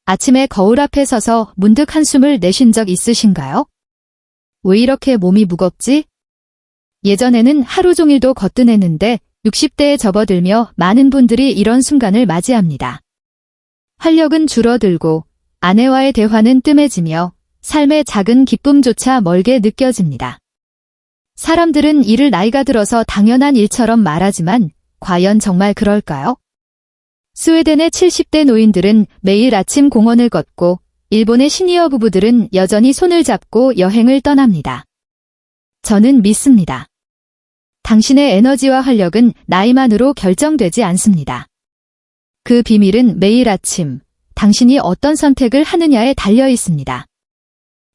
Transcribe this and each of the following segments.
아침에 거울 앞에 서서 문득 한숨을 내쉰 적 있으신가요? 왜 이렇게 몸이 무겁지? 예전에는 하루 종일도 거뜬했는데 60대에 접어들며 많은 분들이 이런 순간을 맞이합니다. 활력은 줄어들고 아내와의 대화는 뜸해지며 삶의 작은 기쁨조차 멀게 느껴집니다. 사람들은 이를 나이가 들어서 당연한 일처럼 말하지만 과연 정말 그럴까요? 스웨덴의 70대 노인들은 매일 아침 공원을 걷고 일본의 시니어 부부들은 여전히 손을 잡고 여행을 떠납니다. 저는 믿습니다. 당신의 에너지와 활력은 나이만으로 결정되지 않습니다. 그 비밀은 매일 아침 당신이 어떤 선택을 하느냐에 달려 있습니다.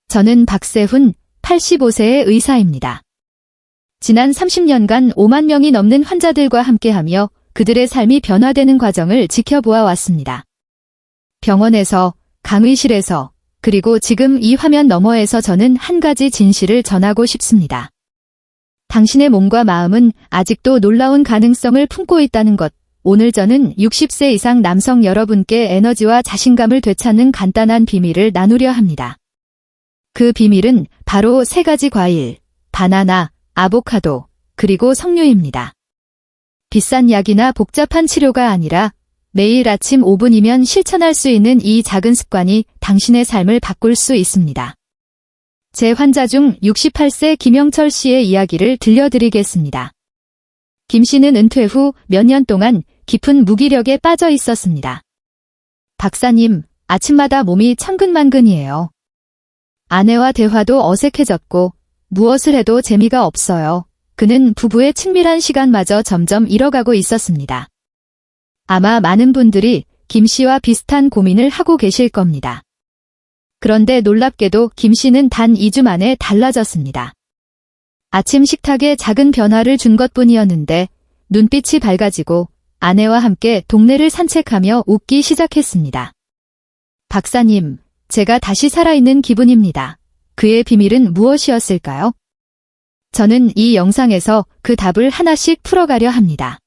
저는 박세훈, 85세의 의사입니다. 지난 30년간 5만 명이 넘는 환자들과 함께하며 그들의 삶이 변화되는 과정을 지켜보아 왔습니다. 병원에서, 강의실에서, 그리고 지금 이 화면 너머에서 저는 한 가지 진실을 전하고 싶습니다. 당신의 몸과 마음은 아직도 놀라운 가능성을 품고 있다는 것. 오늘 저는 60세 이상 남성 여러분께 에너지와 자신감을 되찾는 간단한 비밀을 나누려 합니다. 그 비밀은 바로 3가지 과일, 바나나, 아보카도, 그리고 석류입니다. 비싼 약이나 복잡한 치료가 아니라 매일 아침 5분이면 실천할 수 있는 이 작은 습관이 당신의 삶을 바꿀 수 있습니다. 제 환자 중 68세 김영철 씨의 이야기를 들려드리겠습니다. 김 씨는 은퇴 후 몇 년 동안 깊은 무기력에 빠져 있었습니다. 박사님, 아침마다 몸이 천근만근이에요. 아내와 대화도 어색해졌고 무엇을 해도 재미가 없어요. 그는 부부의 친밀한 시간마저 점점 잃어가고 있었습니다. 아마 많은 분들이 김 씨와 비슷한 고민을 하고 계실 겁니다. 그런데 놀랍게도 김 씨는 단 2주 만에 달라졌습니다. 아침 식탁에 작은 변화를 준 것뿐이었는데 눈빛이 밝아지고 아내와 함께 동네를 산책하며 웃기 시작했습니다. 박사님, 제가 다시 살아있는 기분입니다. 그의 비밀은 무엇이었을까요? 저는 이 영상에서 그 답을 하나씩 풀어가려 합니다.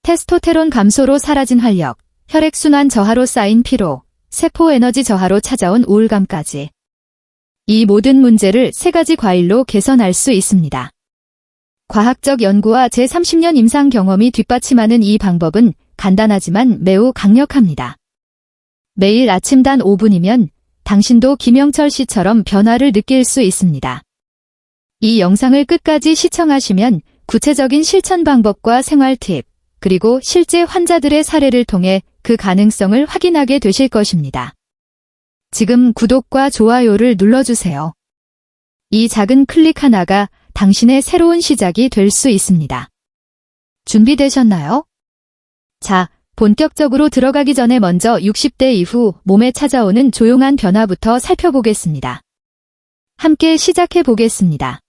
테스토테론 감소로 사라진 활력, 혈액순환 저하로 쌓인 피로, 세포 에너지 저하로 찾아온 우울감까지. 이 모든 문제를 3가지 과일로 개선할 수 있습니다. 과학적 연구와 제 30년 임상 경험이 뒷받침하는 이 방법은 간단하지만 매우 강력합니다. 매일 아침 단 5분이면 당신도 김영철 씨처럼 변화를 느낄 수 있습니다. 이 영상을 끝까지 시청하시면 구체적인 실천 방법과 생활 팁, 그리고 실제 환자들의 사례를 통해 그 가능성을 확인하게 되실 것입니다. 지금 구독과 좋아요를 눌러주세요. 이 작은 클릭 하나가 당신의 새로운 시작이 될 수 있습니다. 준비되셨나요? 자, 본격적으로 들어가기 전에 먼저 60대 이후 몸에 찾아오는 조용한 변화부터 살펴보겠습니다. 함께 시작해 보겠습니다.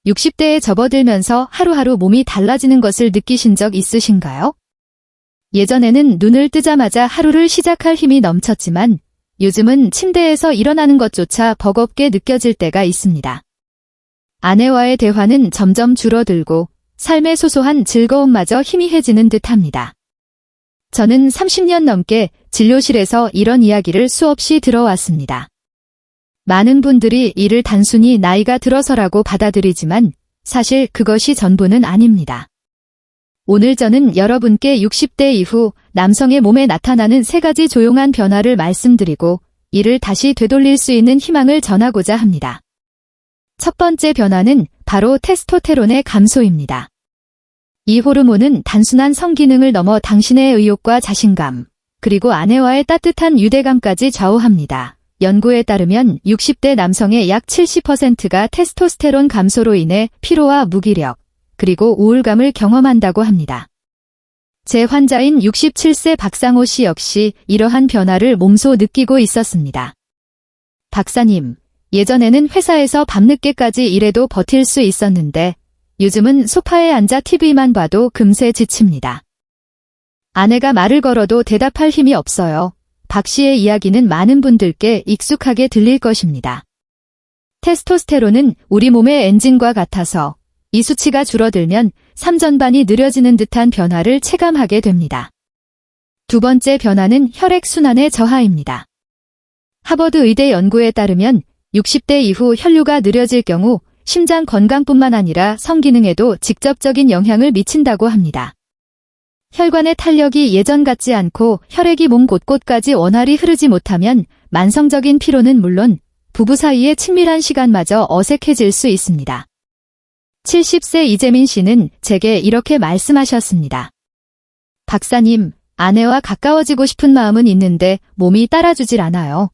60대에 접어들면서 하루하루 몸이 달라지는 것을 느끼신 적 있으신가요? 예전에는 눈을 뜨자마자 하루를 시작할 힘이 넘쳤지만 요즘은 침대에서 일어나는 것조차 버겁게 느껴질 때가 있습니다. 아내와의 대화는 점점 줄어들고 삶의 소소한 즐거움마저 희미해지는 듯합니다. 저는 30년 넘게 진료실에서 이런 이야기를 수없이 들어왔습니다. 많은 분들이 이를 단순히 나이가 들어서라고 받아들이지만 사실 그것이 전부는 아닙니다. 오늘 저는 여러분께 60대 이후 남성의 몸에 나타나는 3가지 조용한 변화를 말씀드리고 이를 다시 되돌릴 수 있는 희망을 전하고자 합니다. 첫 번째 변화는 바로 테스토테론의 감소입니다. 이 호르몬은 단순한 성기능을 넘어 당신의 의욕과 자신감, 그리고 아내와의 따뜻한 유대감까지 좌우합니다. 연구에 따르면 60대 남성의 약 70%가 테스토스테론 감소로 인해 피로와 무기력, 그리고 우울감을 경험한다고 합니다. 제 환자인 67세 박상호 씨 역시 이러한 변화를 몸소 느끼고 있었습니다. 박사님, 예전에는 회사에서 밤늦게까지 일해도 버틸 수 있었는데 요즘은 소파에 앉아 TV만 봐도 금세 지칩니다. 아내가 말을 걸어도 대답할 힘이 없어요. 박 씨의 이야기는 많은 분들께 익숙하게 들릴 것입니다. 테스토스테론은 우리 몸의 엔진과 같아서 이 수치가 줄어들면 삶 전반이 느려지는 듯한 변화를 체감하게 됩니다. 두 번째 변화는 혈액순환의 저하입니다. 하버드 의대 연구에 따르면 60대 이후 혈류가 느려질 경우 심장 건강뿐만 아니라 성기능에도 직접적인 영향을 미친다고 합니다. 혈관의 탄력이 예전 같지 않고 혈액이 몸 곳곳까지 원활히 흐르지 못하면 만성적인 피로는 물론 부부 사이의 친밀한 시간마저 어색해질 수 있습니다. 70세 이재민 씨는 제게 이렇게 말씀하셨습니다. 박사님, 아내와 가까워지고 싶은 마음은 있는데 몸이 따라주질 않아요.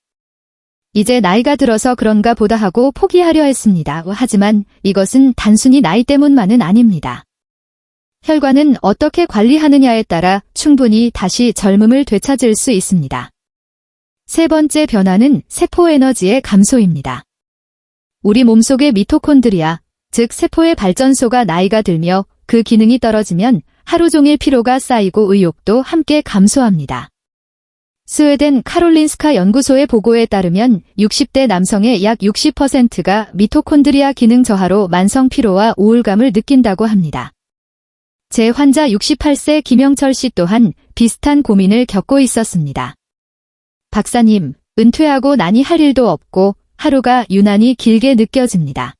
이제 나이가 들어서 그런가 보다 하고 포기하려 했습니다. 하지만 이것은 단순히 나이 때문만은 아닙니다. 혈관은 어떻게 관리하느냐에 따라 충분히 다시 젊음을 되찾을 수 있습니다. 세 번째 변화는 세포 에너지의 감소입니다. 우리 몸속의 미토콘드리아, 즉 세포의 발전소가 나이가 들며 그 기능이 떨어지면 하루 종일 피로가 쌓이고 의욕도 함께 감소합니다. 스웨덴 카롤린스카 연구소의 보고에 따르면 60대 남성의 약 60%가 미토콘드리아 기능 저하로 만성 피로와 우울감을 느낀다고 합니다. 제 환자 68세 김영철 씨 또한 비슷한 고민을 겪고 있었습니다. 박사님, 은퇴하고 나니 할 일도 없고 하루가 유난히 길게 느껴집니다.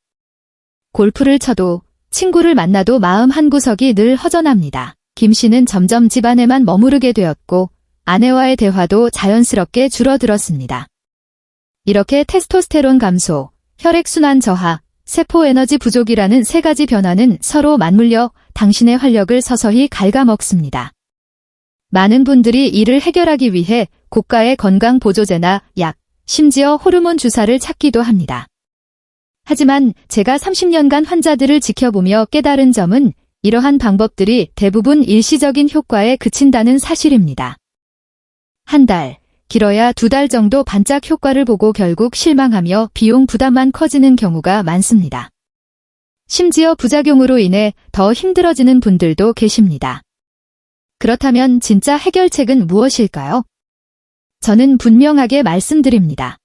골프를 쳐도 친구를 만나도 마음 한구석이 늘 허전합니다. 김 씨는 점점 집안에만 머무르게 되었고 아내와의 대화도 자연스럽게 줄어들었습니다. 이렇게 테스토스테론 감소, 혈액순환 저하, 세포 에너지 부족이라는 세 가지 변화는 서로 맞물려 당신의 활력을 서서히 갉아먹습니다. 많은 분들이 이를 해결하기 위해 고가의 건강 보조제나 약, 심지어 호르몬 주사를 찾기도 합니다. 하지만 제가 30년간 환자들을 지켜보며 깨달은 점은 이러한 방법들이 대부분 일시적인 효과에 그친다는 사실입니다. 한 달, 길어야 2달 정도 반짝 효과를 보고 결국 실망하며 비용 부담만 커지는 경우가 많습니다. 심지어 부작용으로 인해 더 힘들어지는 분들도 계십니다. 그렇다면 진짜 해결책은 무엇일까요? 저는 분명하게 말씀드립니다.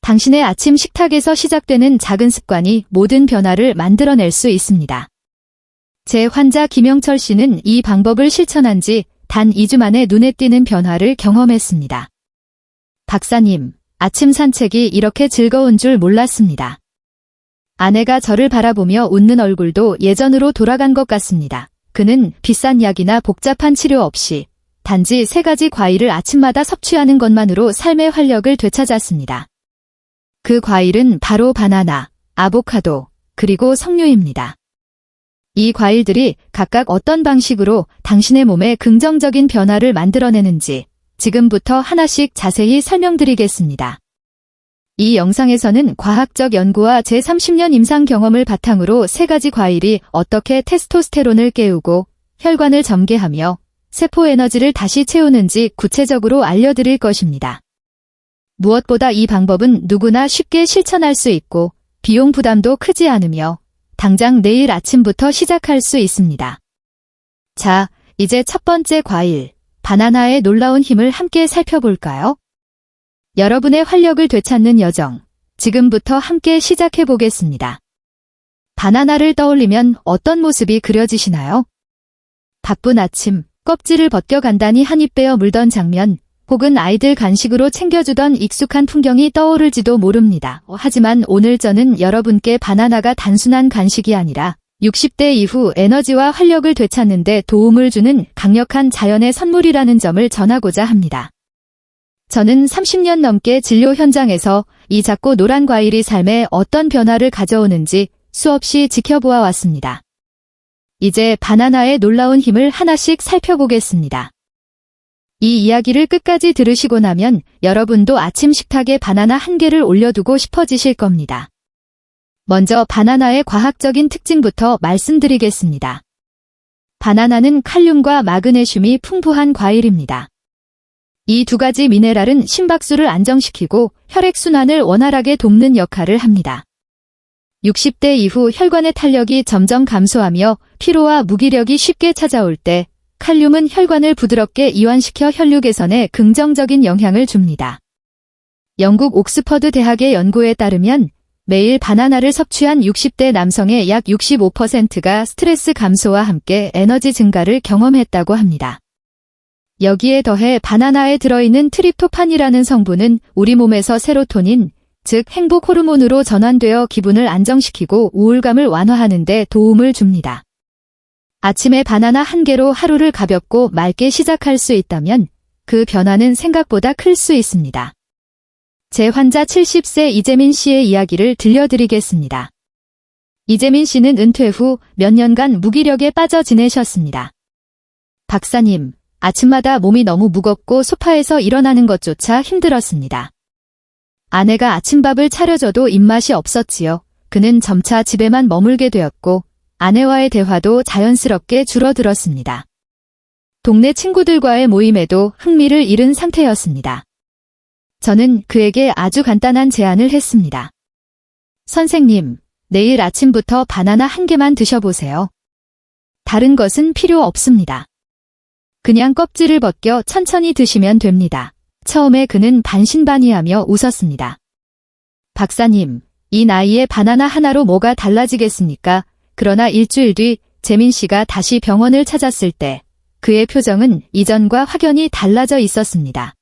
당신의 아침 식탁에서 시작되는 작은 습관이 모든 변화를 만들어낼 수 있습니다. 제 환자 김영철 씨는 이 방법을 실천한 지 단 2주 만에 눈에 띄는 변화를 경험했습니다. 박사님, 아침 산책이 이렇게 즐거운 줄 몰랐습니다. 아내가 저를 바라보며 웃는 얼굴도 예전으로 돌아간 것 같습니다. 그는 비싼 약이나 복잡한 치료 없이 단지 3가지 과일을 아침마다 섭취하는 것만으로 삶의 활력을 되찾았습니다. 그 과일은 바로 바나나, 아보카도, 그리고 석류입니다. 이 과일들이 각각 어떤 방식으로 당신의 몸에 긍정적인 변화를 만들어내는지 지금부터 하나씩 자세히 설명드리겠습니다. 이 영상에서는 과학적 연구와 제 30년 임상 경험을 바탕으로 3가지 과일이 어떻게 테스토스테론을 깨우고 혈관을 점개하며 세포 에너지를 다시 채우는지 구체적으로 알려드릴 것입니다. 무엇보다 이 방법은 누구나 쉽게 실천할 수 있고 비용 부담도 크지 않으며 당장 내일 아침부터 시작할 수 있습니다. 자, 이제 첫 번째 과일, 바나나의 놀라운 힘을 함께 살펴볼까요? 여러분의 활력을 되찾는 여정, 지금부터 함께 시작해 보겠습니다. 바나나를 떠올리면 어떤 모습이 그려지시나요? 바쁜 아침, 껍질을 벗겨 간단히 한 입 베어 물던 장면, 혹은 아이들 간식으로 챙겨주던 익숙한 풍경이 떠오를지도 모릅니다. 하지만 오늘 저는 여러분께 바나나가 단순한 간식이 아니라 60대 이후 에너지와 활력을 되찾는 데 도움을 주는 강력한 자연의 선물이라는 점을 전하고자 합니다. 저는 30년 넘게 진료 현장에서 이 작고 노란 과일이 삶에 어떤 변화를 가져오는지 수없이 지켜보아 왔습니다. 이제 바나나의 놀라운 힘을 하나씩 살펴보겠습니다. 이 이야기를 끝까지 들으시고 나면 여러분도 아침 식탁에 바나나 한 개를 올려두고 싶어지실 겁니다. 먼저 바나나의 과학적인 특징부터 말씀드리겠습니다. 바나나는 칼륨과 마그네슘이 풍부한 과일입니다. 이 2가지 미네랄은 심박수를 안정시키고 혈액순환을 원활하게 돕는 역할을 합니다. 60대 이후 혈관의 탄력이 점점 감소하며 피로와 무기력이 쉽게 찾아올 때 칼륨은 혈관을 부드럽게 이완시켜 혈류 개선에 긍정적인 영향을 줍니다. 영국 옥스퍼드 대학의 연구에 따르면 매일 바나나를 섭취한 60대 남성의 약 65%가 스트레스 감소와 함께 에너지 증가를 경험했다고 합니다. 여기에 더해 바나나에 들어있는 트립토판이라는 성분은 우리 몸에서 세로토닌, 즉 행복 호르몬으로 전환되어 기분을 안정시키고 우울감을 완화하는 데 도움을 줍니다. 아침에 바나나 한 개로 하루를 가볍고 맑게 시작할 수 있다면 그 변화는 생각보다 클 수 있습니다. 제 환자 70세 이재민 씨의 이야기를 들려드리겠습니다. 이재민 씨는 은퇴 후 몇 년간 무기력에 빠져 지내셨습니다. 박사님, 아침마다 몸이 너무 무겁고 소파에서 일어나는 것조차 힘들었습니다. 아내가 아침밥을 차려줘도 입맛이 없었지요. 그는 점차 집에만 머물게 되었고 아내와의 대화도 자연스럽게 줄어들었습니다. 동네 친구들과의 모임에도 흥미를 잃은 상태였습니다. 저는 그에게 아주 간단한 제안을 했습니다. 선생님, 내일 아침부터 바나나 한 개만 드셔보세요. 다른 것은 필요 없습니다. 그냥 껍질을 벗겨 천천히 드시면 됩니다. 처음에 그는 반신반의하며 웃었습니다. 박사님, 이 나이에 바나나 하나로 뭐가 달라지겠습니까? 그러나 일주일 뒤 재민 씨가 다시 병원을 찾았을 때 그의 표정은 이전과 확연히 달라져 있었습니다.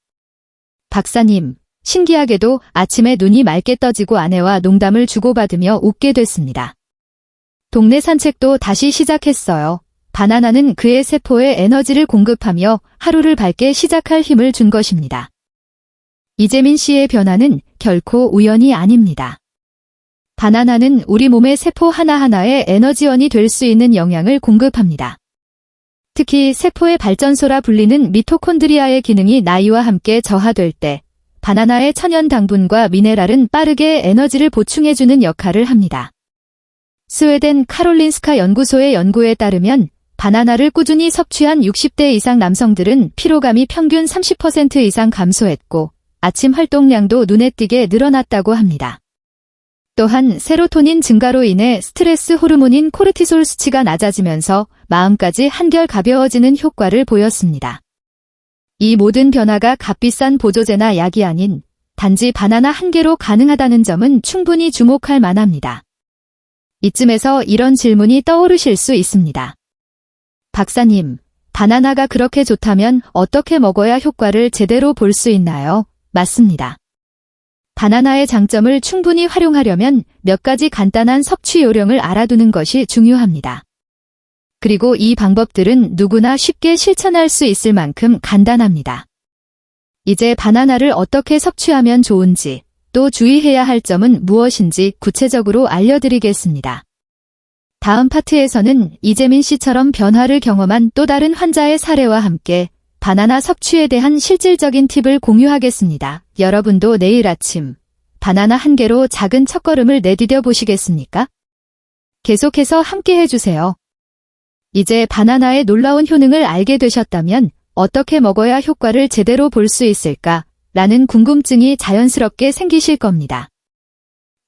박사님, 신기하게도 아침에 눈이 맑게 떠지고 아내와 농담을 주고받으며 웃게 됐습니다. 동네 산책도 다시 시작했어요. 바나나는 그의 세포에 에너지를 공급하며 하루를 밝게 시작할 힘을 준 것입니다. 이재민 씨의 변화는 결코 우연이 아닙니다. 바나나는 우리 몸의 세포 하나하나에 에너지원이 될 수 있는 영양을 공급합니다. 특히 세포의 발전소라 불리는 미토콘드리아의 기능이 나이와 함께 저하될 때 바나나의 천연 당분과 미네랄은 빠르게 에너지를 보충해주는 역할을 합니다. 스웨덴 카롤린스카 연구소의 연구에 따르면 바나나를 꾸준히 섭취한 60대 이상 남성들은 피로감이 평균 30% 이상 감소했고 아침 활동량도 눈에 띄게 늘어났다고 합니다. 또한 세로토닌 증가로 인해 스트레스 호르몬인 코르티솔 수치가 낮아지면서 마음까지 한결 가벼워지는 효과를 보였습니다. 이 모든 변화가 값비싼 보조제나 약이 아닌 단지 바나나 한 개로 가능하다는 점은 충분히 주목할 만합니다. 이쯤에서 이런 질문이 떠오르실 수 있습니다. 박사님, 바나나가 그렇게 좋다면 어떻게 먹어야 효과를 제대로 볼 수 있나요? 맞습니다. 바나나의 장점을 충분히 활용하려면 몇 가지 간단한 섭취 요령을 알아두는 것이 중요합니다. 그리고 이 방법들은 누구나 쉽게 실천할 수 있을 만큼 간단합니다. 이제 바나나를 어떻게 섭취하면 좋은지, 또 주의해야 할 점은 무엇인지 구체적으로 알려드리겠습니다. 다음 파트에서는 이재민 씨처럼 변화를 경험한 또 다른 환자의 사례와 함께 바나나 섭취에 대한 실질적인 팁을 공유하겠습니다. 여러분도 내일 아침 바나나 한 개로 작은 첫걸음을 내디뎌 보시겠습니까? 계속해서 함께 해주세요. 이제 바나나의 놀라운 효능을 알게 되셨다면 어떻게 먹어야 효과를 제대로 볼 수 있을까? 라는 궁금증이 자연스럽게 생기실 겁니다.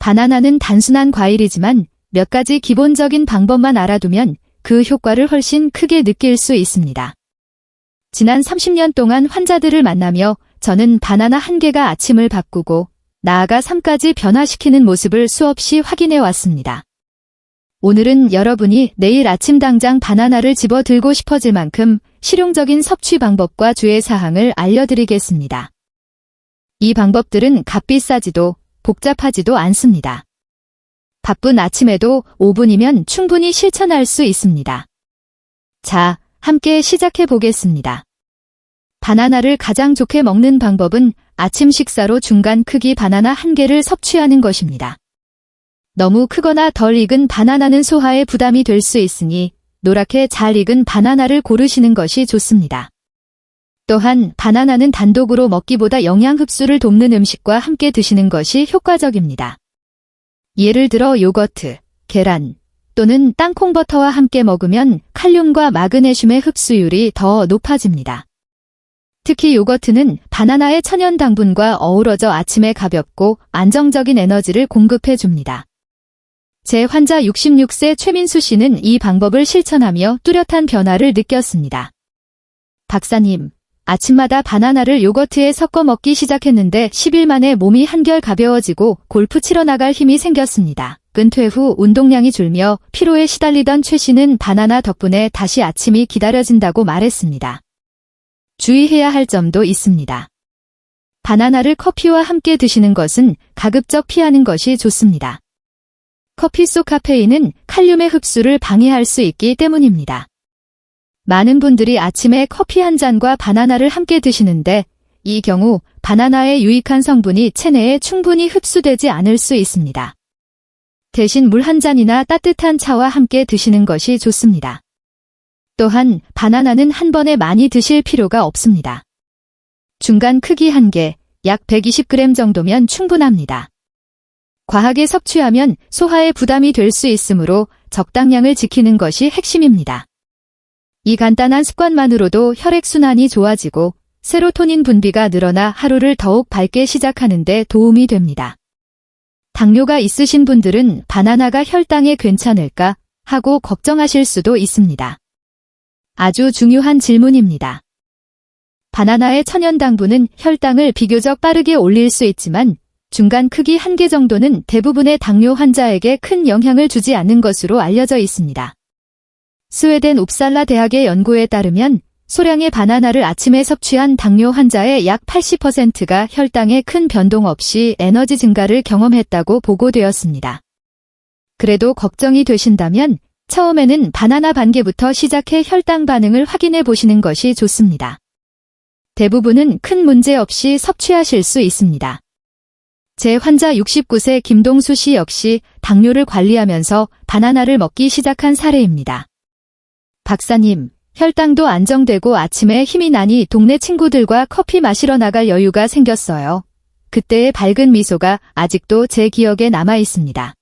바나나는 단순한 과일이지만 몇 가지 기본적인 방법만 알아두면 그 효과를 훨씬 크게 느낄 수 있습니다. 지난 30년 동안 환자들을 만나며 저는 바나나 한 개가 아침을 바꾸고 나아가 삶까지 변화시키는 모습을 수없이 확인해 왔습니다. 오늘은 여러분이 내일 아침 당장 바나나를 집어 들고 싶어질 만큼 실용적인 섭취 방법과 주의사항을 알려드리겠습니다. 이 방법들은 값비싸지도 복잡하지도 않습니다. 바쁜 아침에도 5분이면 충분히 실천할 수 있습니다. 자, 함께 시작해 보겠습니다. 바나나를 가장 좋게 먹는 방법은 아침 식사로 중간 크기 바나나 한 개를 섭취하는 것입니다. 너무 크거나 덜 익은 바나나는 소화에 부담이 될 수 있으니 노랗게 잘 익은 바나나를 고르시는 것이 좋습니다. 또한 바나나는 단독으로 먹기보다 영양 흡수를 돕는 음식과 함께 드시는 것이 효과적입니다. 예를 들어 요거트, 계란 또는 땅콩버터와 함께 먹으면 칼륨과 마그네슘의 흡수율이 더 높아집니다. 특히 요거트는 바나나의 천연 당분과 어우러져 아침에 가볍고 안정적인 에너지를 공급해 줍니다. 제 환자 66세 최민수 씨는 이 방법을 실천하며 뚜렷한 변화를 느꼈습니다. 박사님, 아침마다 바나나를 요거트에 섞어 먹기 시작했는데 10일 만에 몸이 한결 가벼워지고 골프 치러 나갈 힘이 생겼습니다. 은퇴 후 운동량이 줄며 피로에 시달리던 최 씨는 바나나 덕분에 다시 아침이 기다려진다고 말했습니다. 주의해야 할 점도 있습니다. 바나나를 커피와 함께 드시는 것은 가급적 피하는 것이 좋습니다. 커피 속 카페인은 칼륨의 흡수를 방해할 수 있기 때문입니다. 많은 분들이 아침에 커피 한 잔과 바나나를 함께 드시는데 이 경우 바나나의 유익한 성분이 체내에 충분히 흡수되지 않을 수 있습니다. 대신 물 한 잔이나 따뜻한 차와 함께 드시는 것이 좋습니다. 또한 바나나는 한 번에 많이 드실 필요가 없습니다. 중간 크기 1개, 약 120g 정도면 충분합니다. 과하게 섭취하면 소화에 부담이 될 수 있으므로 적당량을 지키는 것이 핵심입니다. 이 간단한 습관만으로도 혈액순환이 좋아지고 세로토닌 분비가 늘어나 하루를 더욱 밝게 시작하는 데 도움이 됩니다. 당뇨가 있으신 분들은 바나나가 혈당에 괜찮을까 하고 걱정하실 수도 있습니다. 아주 중요한 질문입니다. 바나나의 천연당분은 혈당을 비교적 빠르게 올릴 수 있지만 중간 크기 1개 정도는 대부분의 당뇨 환자에게 큰 영향을 주지 않는 것으로 알려져 있습니다. 스웨덴 웁살라 대학의 연구에 따르면 소량의 바나나를 아침에 섭취한 당뇨 환자의 약 80%가 혈당에 큰 변동 없이 에너지 증가를 경험했다고 보고되었습니다. 그래도 걱정이 되신다면 처음에는 바나나 반 개부터 시작해 혈당 반응을 확인해 보시는 것이 좋습니다. 대부분은 큰 문제 없이 섭취하실 수 있습니다. 제 환자 69세 김동수 씨 역시 당뇨를 관리하면서 바나나를 먹기 시작한 사례입니다. 박사님, 혈당도 안정되고 아침에 힘이 나니 동네 친구들과 커피 마시러 나갈 여유가 생겼어요. 그때의 밝은 미소가 아직도 제 기억에 남아 있습니다.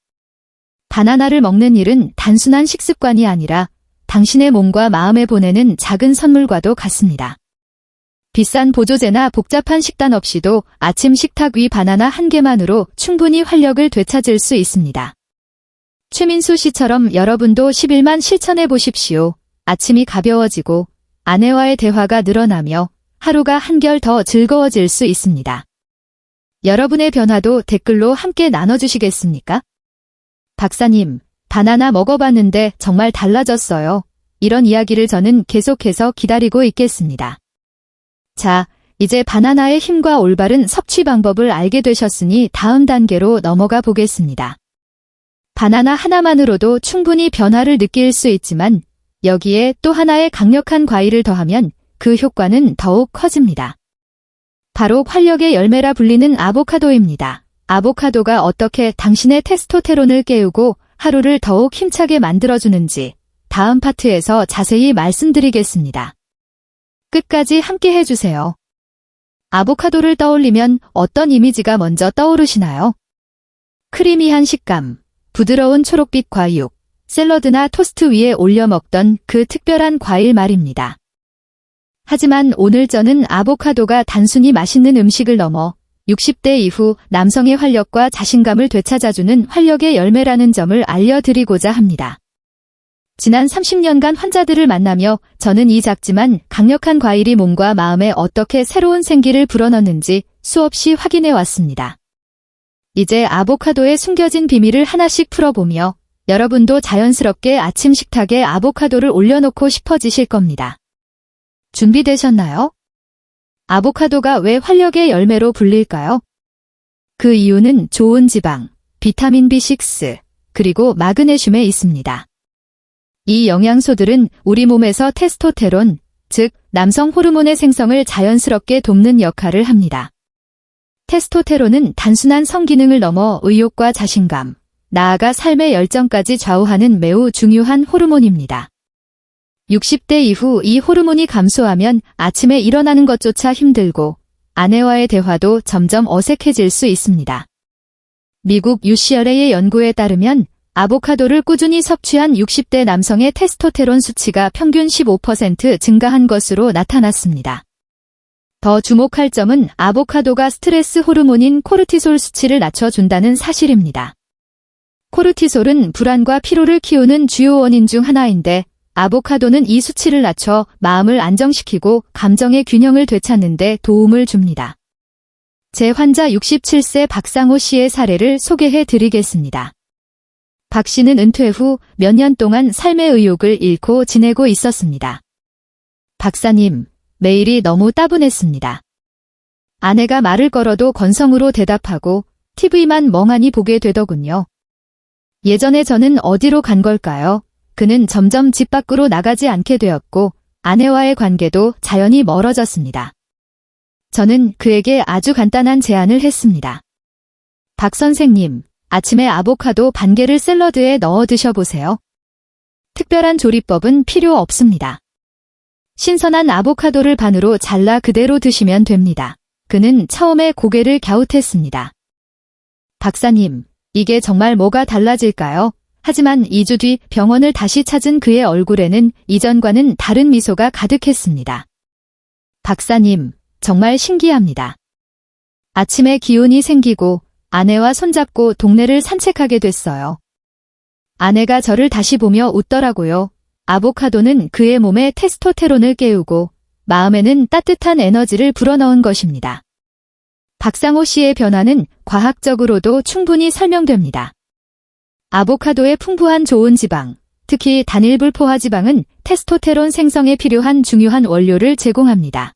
바나나를 먹는 일은 단순한 식습관이 아니라 당신의 몸과 마음에 보내는 작은 선물과도 같습니다. 비싼 보조제나 복잡한 식단 없이도 아침 식탁 위 바나나 1개만으로 충분히 활력을 되찾을 수 있습니다. 최민수 씨처럼 여러분도 10일만 실천해 보십시오. 아침이 가벼워지고 아내와의 대화가 늘어나며 하루가 한결 더 즐거워질 수 있습니다. 여러분의 변화도 댓글로 함께 나눠주시겠습니까? 박사님, 바나나 먹어봤는데 정말 달라졌어요. 이런 이야기를 저는 계속해서 기다리고 있겠습니다. 자, 이제 바나나의 힘과 올바른 섭취 방법을 알게 되셨으니 다음 단계로 넘어가 보겠습니다. 바나나 하나만으로도 충분히 변화를 느낄 수 있지만 여기에 또 하나의 강력한 과일을 더하면 그 효과는 더욱 커집니다. 바로 활력의 열매라 불리는 아보카도입니다. 아보카도가 어떻게 당신의 테스토테론을 깨우고 하루를 더욱 힘차게 만들어주는지 다음 파트에서 자세히 말씀드리겠습니다. 끝까지 함께 해주세요. 아보카도를 떠올리면 어떤 이미지가 먼저 떠오르시나요? 크리미한 식감, 부드러운 초록빛 과육, 샐러드나 토스트 위에 올려 먹던 그 특별한 과일 말입니다. 하지만 오늘 저는 아보카도가 단순히 맛있는 음식을 넘어 60대 이후 남성의 활력과 자신감을 되찾아주는 활력의 열매라는 점을 알려드리고자 합니다. 지난 30년간 환자들을 만나며 저는 이 작지만 강력한 과일이 몸과 마음에 어떻게 새로운 생기를 불어넣는지 수없이 확인해 왔습니다. 이제 아보카도의 숨겨진 비밀을 하나씩 풀어보며 여러분도 자연스럽게 아침 식탁에 아보카도를 올려놓고 싶어지실 겁니다. 준비되셨나요? 아보카도가 왜 활력의 열매로 불릴까요? 그 이유는 좋은 지방, 비타민 B6, 그리고 마그네슘에 있습니다. 이 영양소들은 우리 몸에서 테스토테론, 즉 남성 호르몬의 생성을 자연스럽게 돕는 역할을 합니다. 테스토테론은 단순한 성기능을 넘어 의욕과 자신감, 나아가 삶의 열정까지 좌우하는 매우 중요한 호르몬입니다. 60대 이후 이 호르몬이 감소하면 아침에 일어나는 것조차 힘들고 아내와의 대화도 점점 어색해질 수 있습니다. 미국 UCLA의 연구에 따르면 아보카도를 꾸준히 섭취한 60대 남성의 테스토테론 수치가 평균 15% 증가한 것으로 나타났습니다. 더 주목할 점은 아보카도가 스트레스 호르몬인 코르티솔 수치를 낮춰준다는 사실입니다. 코르티솔은 불안과 피로를 키우는 주요 원인 중 하나인데 아보카도는 이 수치를 낮춰 마음을 안정시키고 감정의 균형을 되찾는 데 도움을 줍니다. 제 환자 67세 박상호 씨의 사례를 소개해 드리겠습니다. 박 씨는 은퇴 후 몇 년 동안 삶의 의욕을 잃고 지내고 있었습니다. 박사님, 매일이 너무 따분했습니다. 아내가 말을 걸어도 건성으로 대답하고 TV만 멍하니 보게 되더군요. 예전에 저는 어디로 간 걸까요? 그는 점점 집 밖으로 나가지 않게 되었고 아내와의 관계도 자연히 멀어졌습니다. 저는 그에게 아주 간단한 제안을 했습니다. 박 선생님, 아침에 아보카도 반 개를 샐러드에 넣어 드셔보세요. 특별한 조리법은 필요 없습니다. 신선한 아보카도를 반으로 잘라 그대로 드시면 됩니다. 그는 처음에 고개를 갸웃했습니다. 박사님, 이게 정말 뭐가 달라질까요? 하지만 2주 뒤 병원을 다시 찾은 그의 얼굴에는 이전과는 다른 미소가 가득했습니다. 박사님, 정말 신기합니다. 아침에 기운이 생기고 아내와 손잡고 동네를 산책하게 됐어요. 아내가 저를 다시 보며 웃더라고요. 아보카도는 그의 몸에 테스토테론을 깨우고 마음에는 따뜻한 에너지를 불어넣은 것입니다. 박상호 씨의 변화는 과학적으로도 충분히 설명됩니다. 아보카도의 풍부한 좋은 지방, 특히 단일불포화 지방은 테스토테론 생성에 필요한 중요한 원료를 제공합니다.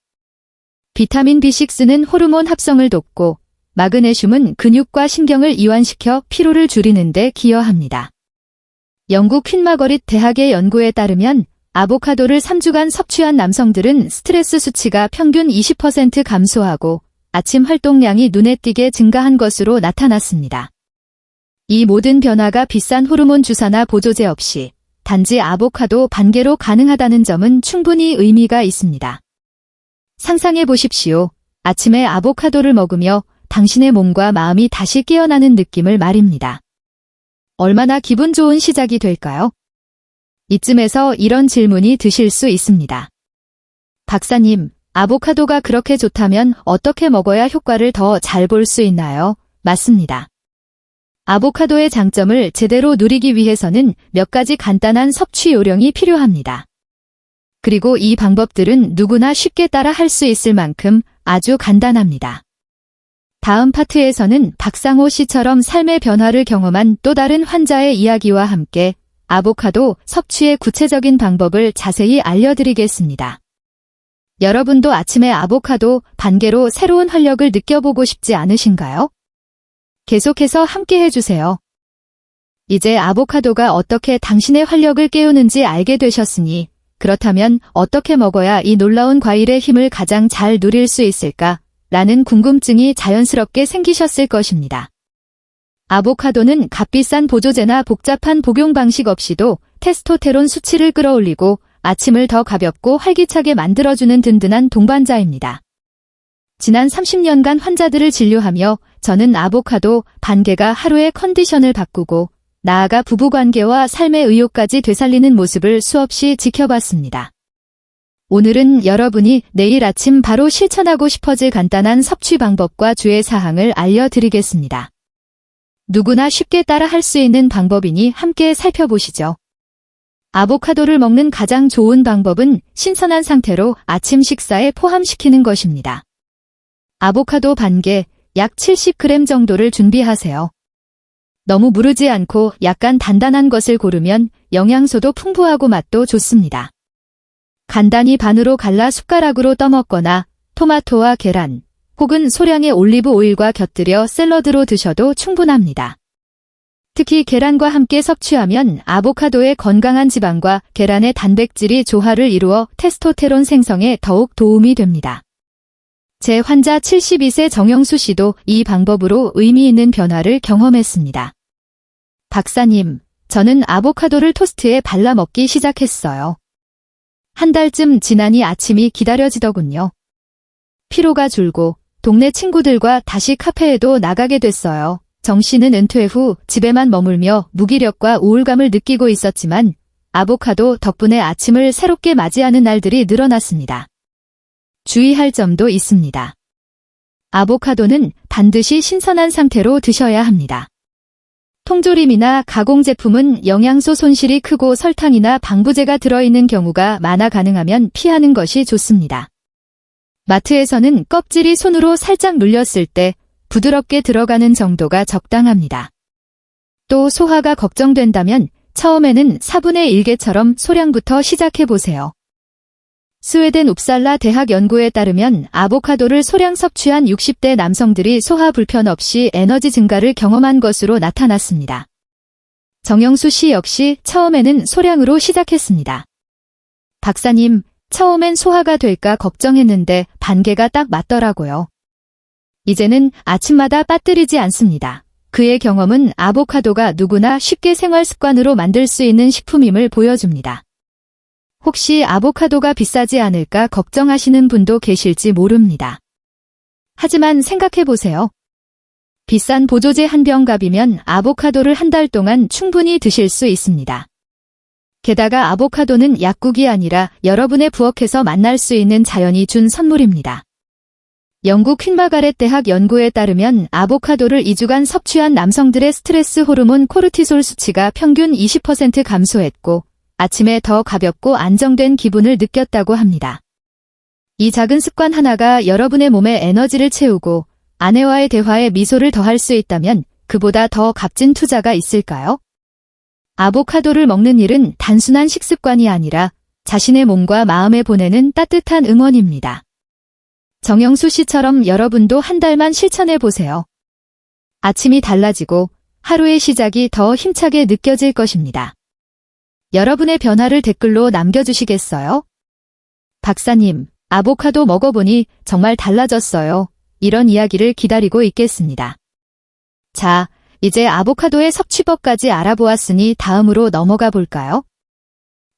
비타민 B6는 호르몬 합성을 돕고 마그네슘은 근육과 신경을 이완시켜 피로를 줄이는 데 기여합니다. 영국 퀸마거릿 대학의 연구에 따르면 아보카도를 3주간 섭취한 남성들은 스트레스 수치가 평균 20% 감소하고 아침 활동량이 눈에 띄게 증가한 것으로 나타났습니다. 이 모든 변화가 비싼 호르몬 주사나 보조제 없이 단지 아보카도 반 개로 가능하다는 점은 충분히 의미가 있습니다. 상상해 보십시오. 아침에 아보카도를 먹으며 당신의 몸과 마음이 다시 깨어나는 느낌을 말입니다. 얼마나 기분 좋은 시작이 될까요? 이쯤에서 이런 질문이 드실 수 있습니다. 박사님, 아보카도가 그렇게 좋다면 어떻게 먹어야 효과를 더 잘 볼 수 있나요? 맞습니다. 아보카도의 장점을 제대로 누리기 위해서는 몇 가지 간단한 섭취 요령이 필요합니다. 그리고 이 방법들은 누구나 쉽게 따라 할 수 있을 만큼 아주 간단합니다. 다음 파트에서는 박상호 씨처럼 삶의 변화를 경험한 또 다른 환자의 이야기와 함께 아보카도 섭취의 구체적인 방법을 자세히 알려드리겠습니다. 여러분도 아침에 아보카도 반 개로 새로운 활력을 느껴보고 싶지 않으신가요? 계속해서 함께 해주세요. 이제 아보카도가 어떻게 당신의 활력을 깨우는지 알게 되셨으니 그렇다면 어떻게 먹어야 이 놀라운 과일의 힘을 가장 잘 누릴 수 있을까? 라는 궁금증이 자연스럽게 생기셨을 것입니다. 아보카도는 값비싼 보조제나 복잡한 복용 방식 없이도 테스토테론 수치를 끌어올리고 아침을 더 가볍고 활기차게 만들어주는 든든한 동반자입니다. 지난 30년간 환자들을 진료하며 저는 아보카도 반 개가 하루의 컨디션을 바꾸고 나아가 부부관계와 삶의 의욕까지 되살리는 모습을 수없이 지켜봤습니다. 오늘은 여러분이 내일 아침 바로 실천하고 싶어질 간단한 섭취 방법과 주의 사항을 알려드리겠습니다. 누구나 쉽게 따라 할 수 있는 방법이니 함께 살펴보시죠. 아보카도를 먹는 가장 좋은 방법은 신선한 상태로 아침 식사에 포함시키는 것입니다. 아보카도 반 개, 약 70g 정도를 준비하세요. 너무 무르지 않고 약간 단단한 것을 고르면 영양소도 풍부하고 맛도 좋습니다. 간단히 반으로 갈라 숟가락으로 떠먹거나 토마토와 계란, 혹은 소량의 올리브 오일과 곁들여 샐러드로 드셔도 충분합니다. 특히 계란과 함께 섭취하면 아보카도의 건강한 지방과 계란의 단백질이 조화를 이루어 테스토테론 생성에 더욱 도움이 됩니다. 제 환자 72세 정영수 씨도 이 방법으로 의미 있는 변화를 경험했습니다. 박사님, 저는 아보카도를 토스트에 발라 먹기 시작했어요. 한 달쯤 지나니 아침이 기다려지더군요. 피로가 줄고 동네 친구들과 다시 카페에도 나가게 됐어요. 정 씨는 은퇴 후 집에만 머물며 무기력과 우울감을 느끼고 있었지만 아보카도 덕분에 아침을 새롭게 맞이하는 날들이 늘어났습니다. 주의할 점도 있습니다. 아보카도는 반드시 신선한 상태로 드셔야 합니다. 통조림이나 가공제품은 영양소 손실이 크고 설탕이나 방부제가 들어있는 경우가 많아 가능하면 피하는 것이 좋습니다. 마트에서는 껍질이 손으로 살짝 눌렸을 때 부드럽게 들어가는 정도가 적당합니다. 또 소화가 걱정된다면 처음에는 4분의 1개처럼 소량부터 시작해보세요. 스웨덴 웁살라 대학 연구에 따르면 아보카도를 소량 섭취한 60대 남성들이 소화 불편 없이 에너지 증가를 경험한 것으로 나타났습니다. 정영수 씨 역시 처음에는 소량으로 시작했습니다. 박사님, 처음엔 소화가 될까 걱정했는데 반개가 딱 맞더라고요. 이제는 아침마다 빠뜨리지 않습니다. 그의 경험은 아보카도가 누구나 쉽게 생활 습관으로 만들 수 있는 식품임을 보여줍니다. 혹시 아보카도가 비싸지 않을까 걱정하시는 분도 계실지 모릅니다. 하지만 생각해보세요. 비싼 보조제 한 병값이면 아보카도를 한 달 동안 충분히 드실 수 있습니다. 게다가 아보카도는 약국이 아니라 여러분의 부엌에서 만날 수 있는 자연이 준 선물입니다. 영국 퀸마가렛 대학 연구에 따르면 아보카도를 2주간 섭취한 남성들의 스트레스 호르몬 코르티솔 수치가 평균 20% 감소했고 아침에 더 가볍고 안정된 기분을 느꼈다고 합니다. 이 작은 습관 하나가 여러분의 몸에 에너지를 채우고 아내와의 대화에 미소를 더할 수 있다면 그보다 더 값진 투자가 있을까요? 아보카도를 먹는 일은 단순한 식습관이 아니라 자신의 몸과 마음에 보내는 따뜻한 응원입니다. 정영수 씨처럼 여러분도 한 달만 실천해 보세요. 아침이 달라지고 하루의 시작이 더 힘차게 느껴질 것입니다. 여러분의 변화를 댓글로 남겨주시겠어요? 박사님, 아보카도 먹어보니 정말 달라졌어요. 이런 이야기를 기다리고 있겠습니다. 자, 이제 아보카도의 섭취법까지 알아보았으니 다음으로 넘어가 볼까요?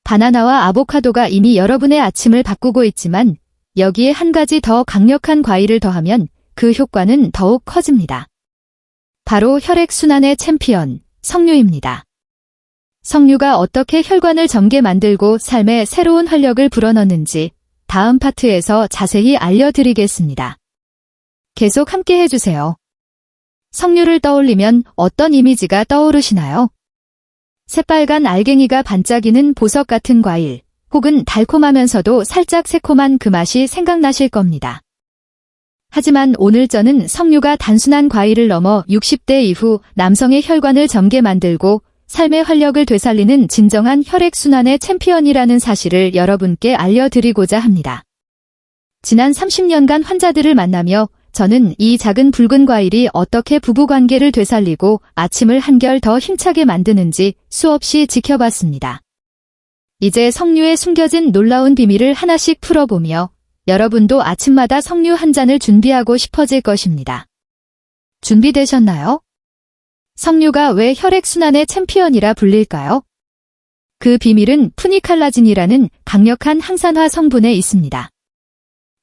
바나나와 아보카도가 이미 여러분의 아침을 바꾸고 있지만 여기에 한 가지 더 강력한 과일을 더하면 그 효과는 더욱 커집니다. 바로 혈액순환의 챔피언, 석류입니다. 석류가 어떻게 혈관을 젊게 만들고 삶에 새로운 활력을 불어넣는지 다음 파트에서 자세히 알려드리겠습니다. 계속 함께 해주세요. 석류를 떠올리면 어떤 이미지가 떠오르시나요? 새빨간 알갱이가 반짝이는 보석 같은 과일, 혹은 달콤하면서도 살짝 새콤한 그 맛이 생각나실 겁니다. 하지만 오늘 저는 석류가 단순한 과일을 넘어 60대 이후 남성의 혈관을 젊게 만들고 삶의 활력을 되살리는 진정한 혈액순환의 챔피언이라는 사실을 여러분께 알려드리고자 합니다. 지난 30년간 환자들을 만나며 저는 이 작은 붉은 과일이 어떻게 부부관계를 되살리고 아침을 한결 더 힘차게 만드는지 수없이 지켜봤습니다. 이제 석류에 숨겨진 놀라운 비밀을 하나씩 풀어보며 여러분도 아침마다 석류 한 잔을 준비하고 싶어질 것입니다. 준비되셨나요? 석류가 왜 혈액순환의 챔피언이라 불릴까요? 그 비밀은 푸니칼라진이라는 강력한 항산화 성분에 있습니다.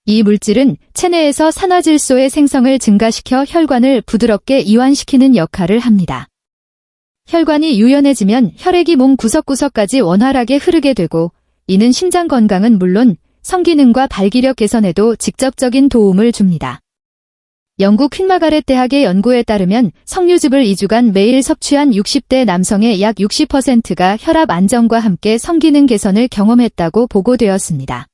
이 물질은 체내에서 산화질소의 생성을 증가시켜 혈관을 부드럽게 이완시키는 역할을 합니다. 혈관이 유연해지면 혈액이 몸 구석구석까지 원활하게 흐르게 되고 이는 심장 건강은 물론 성기능과 발기력 개선에도 직접적인 도움을 줍니다. 영국 퀸마가렛 대학의 연구에 따르면 석류즙을 2주간 매일 섭취한 60대 남성의 약 60%가 혈압 안정과 함께 성기능 개선을 경험했다고 보고되었습니다.